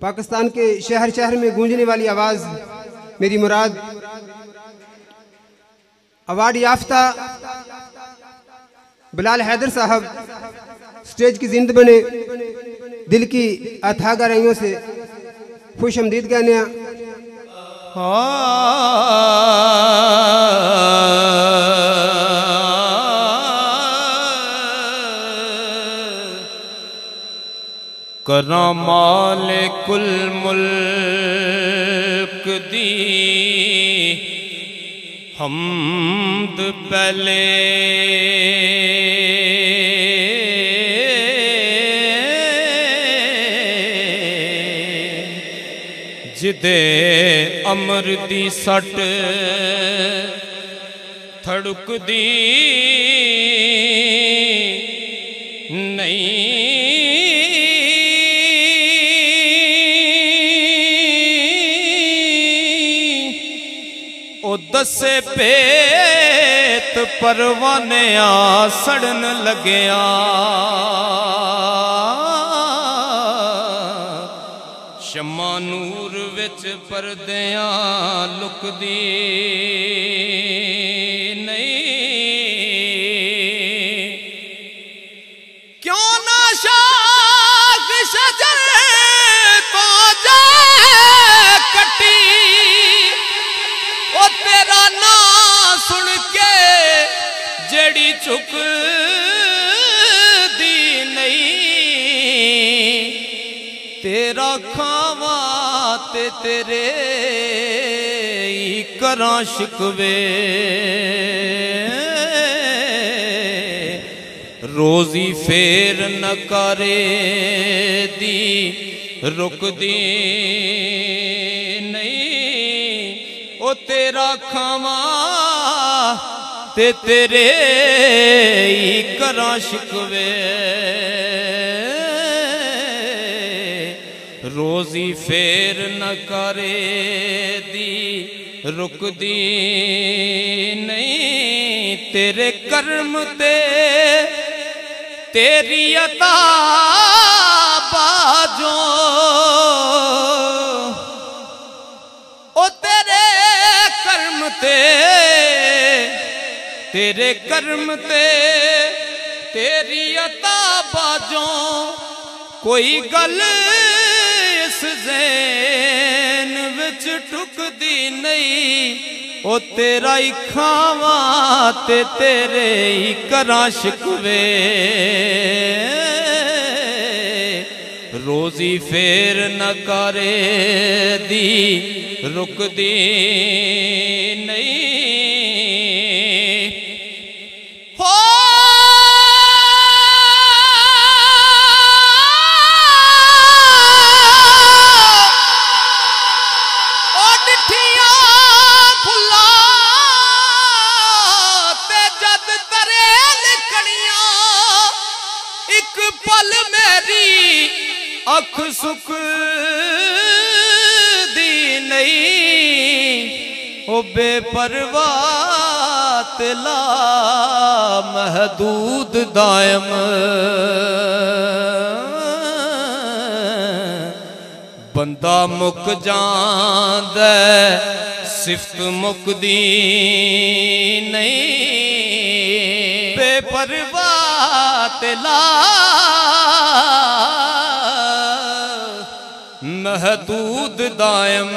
पाकिस्तान के शहर शहर में गूंजने वाली आवाज़ मेरी मुराद अवार्ड याफ्ता बिलाल हैदर साहब स्टेज की जिंद बने। दिल की अथाह गहराइयों से खुश आमदीद कहने करा मालिकुल मुल्क दी हमद पहले जिदे अमर दी सट थड़क दी नहीं ओ दसे पेत परवाने आ सड़न लग्या शम्मा नूर विच परदियां लुकदी नहीं क्यों ना शाख शजर तो जाए कटी ओ तेरा नाम सुन के जड़ी चुक दी नहीं तेरा खावा ते तेरे करा शिकवे रोजी फेर न करे दी रुक दी नहीं ओ तेरा खावा ते तेरे करा शिकवे रोजी फेर न करे दी रुक दी नहीं तेरे कर्म ते तेरी अता बाजो ओ तेरे कर्म ते तेरे कर्म ते तेरी अता बाजो कोई गल इस ज़ैन विच टुकदी नहीं ओ तेरा ही खावा ते तेरे ही करा शिकवे रोजी फेर न करे दी रुकदी नहीं अख सुख दी नहीं ओ बेपरवाह ला महदूद दायम बंदा मुक जांदा सिफत मुकदी नहीं बेपरवाह ला महदूद दायम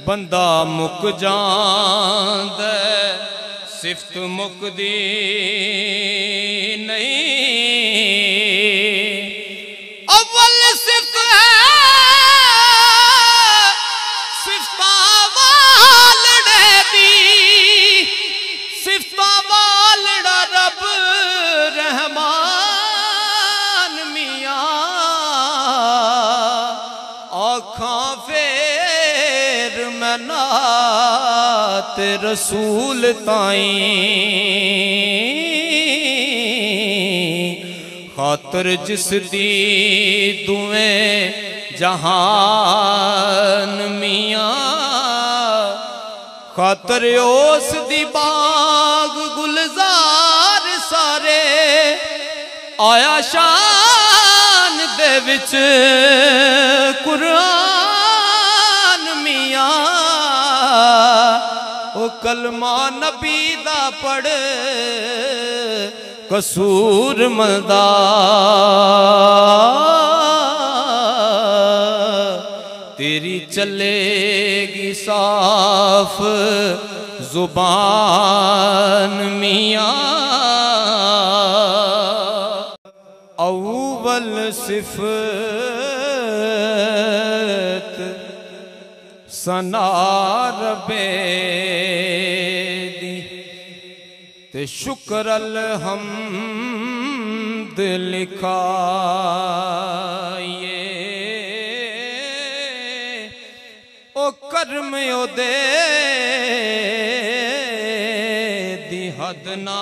बंदा मुक जांदा सिफत मुकदी नहीं अव्वल सिफत है सिफता वालड़े दी सिफता वालड़ा रब रहमान नात रसूल ताई खातर जिस दी दुएं जहान मियाँ खातर ओस दी बाग गुलजार सारे आया शाह दे विच कुरान मियां ओ कलमा नबी दा पढ़ कसूर मदा तेरी चलेगी साफ जुबान मियां अव्वल सिफत सना रबे दी ते शुक्र अलहम्द लिखाइए ओ कर्म ओदे दी हद ना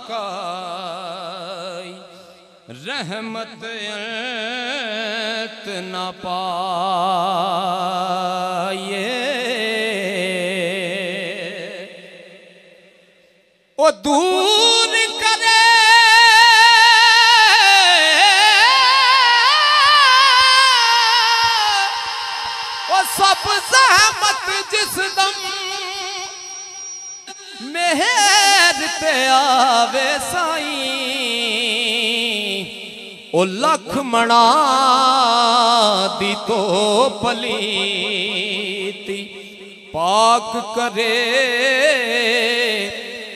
काई रहमत ना पाए ओ दूर करे ओ सब ज़हमत जिस दम मेहर ते आवे साईं ओ लख मना दी तो पलीती पाक करे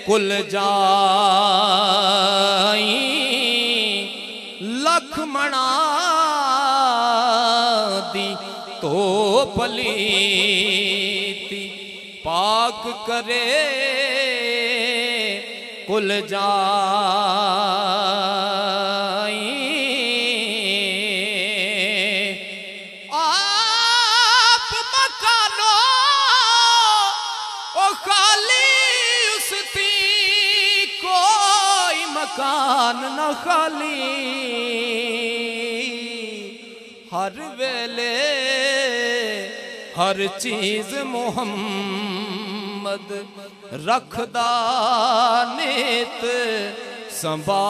कुल जाई लख मना दी तो पलीती पाक करे कुल जाई आप मकानो ओ खाली उसती कोई मकान न खाली हर वेले हर चीज मोहम्मद रखदा नित संभाली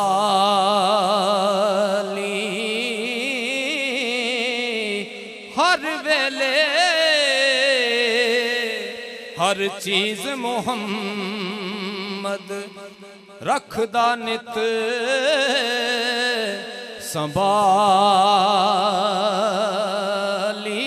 हर वेले हर चीज मोहम्मद रखदा नित संभाली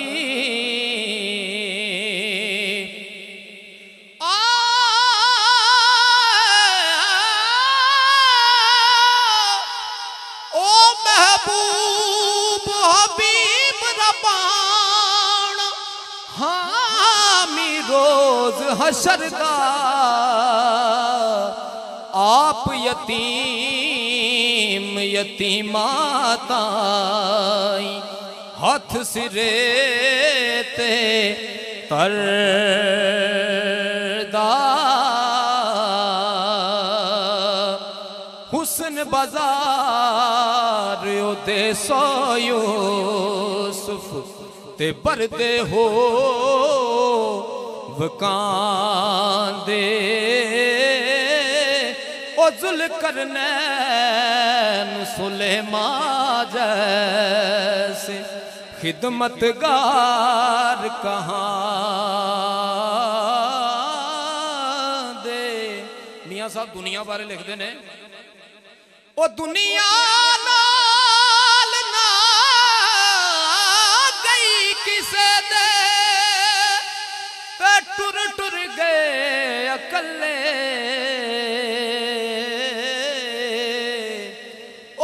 रोज हशरदा आप यतीम यतीमाताई हथ सिरे ते तरदा हुस्न बाजार ओदे सो यूसुफ ते बरदे हो वकांदे ओ जुल्करनैन सुलेमान जैसे खिदमतगार कहाँ दे। मियाँ साहब दुनिया बारे लिखते ने ओ दुनिया नाल ना गई किसे दे टुर टुर गए अकले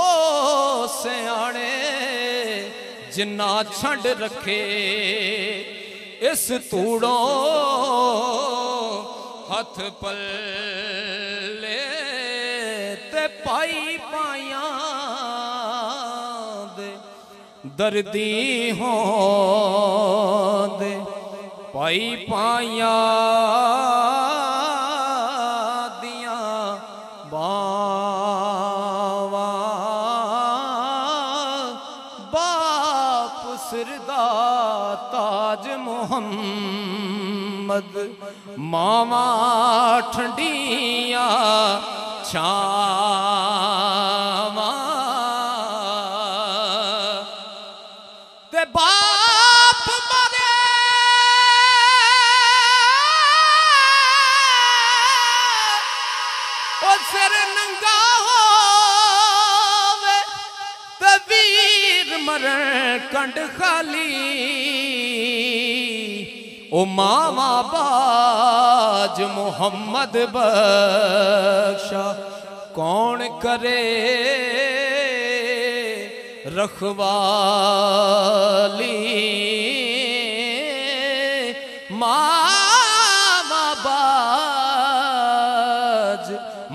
ओ सियाने जिन्ना छंड रखे इस तूड़ों हथ पल्ले ते पाई पाया दे दर्दी हो दे पाई पाया दिया बावा बाप सिरदा ताज मोहम्मद मावा ठंडिया छावा वे बाप मरे ओ सिर नंगा होवे ते वीर मरण कंड खाली ओ मामा बाज मोहम्मद बख्शा कौन करे रखवाली मामा बाज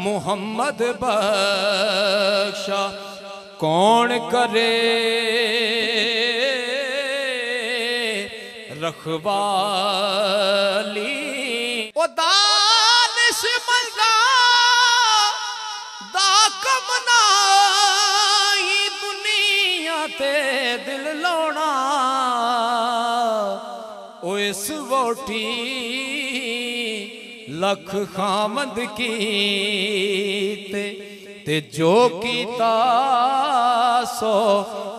मोहम्मद बख्शा कौन करे रखवाली ओ दानिश मंगा दा कमना ही दुनिया ते दिल लाना ओ इस वोटी लख खामद की ते जो कीता सो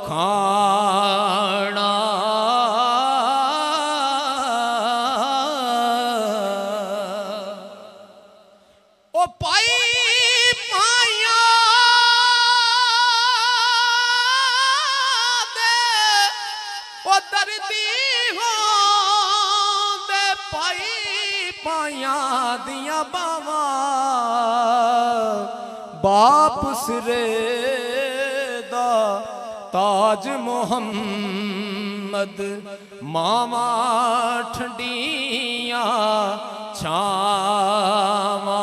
खाना ओ पाई माया दे ओ दर्दी हो दे पाई पाया दिया बावा बाप सिरे दा ताज मोहम्मद मामा ठंडिया छावा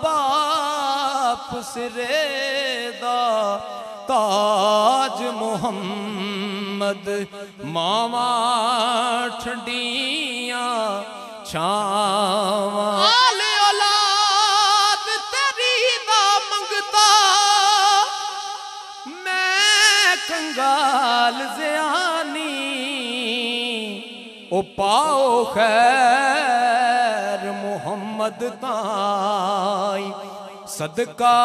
बाप सिरे दा ताज मोहम्मद मामा ठंडिया छावा कंगाल ज़यानी ओ पाओ खैर मोहम्मद ताई सदका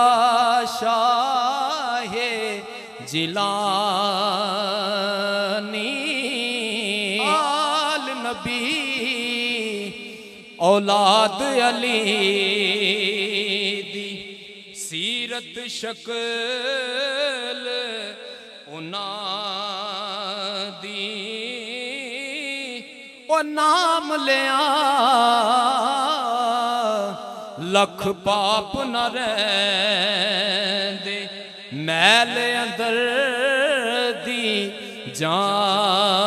शाहे जिलानी आल नबी औलाद अली दी सीरत शक्ल दी ओ नाम लिया लख पाप न रहे मैल अंदर दी जान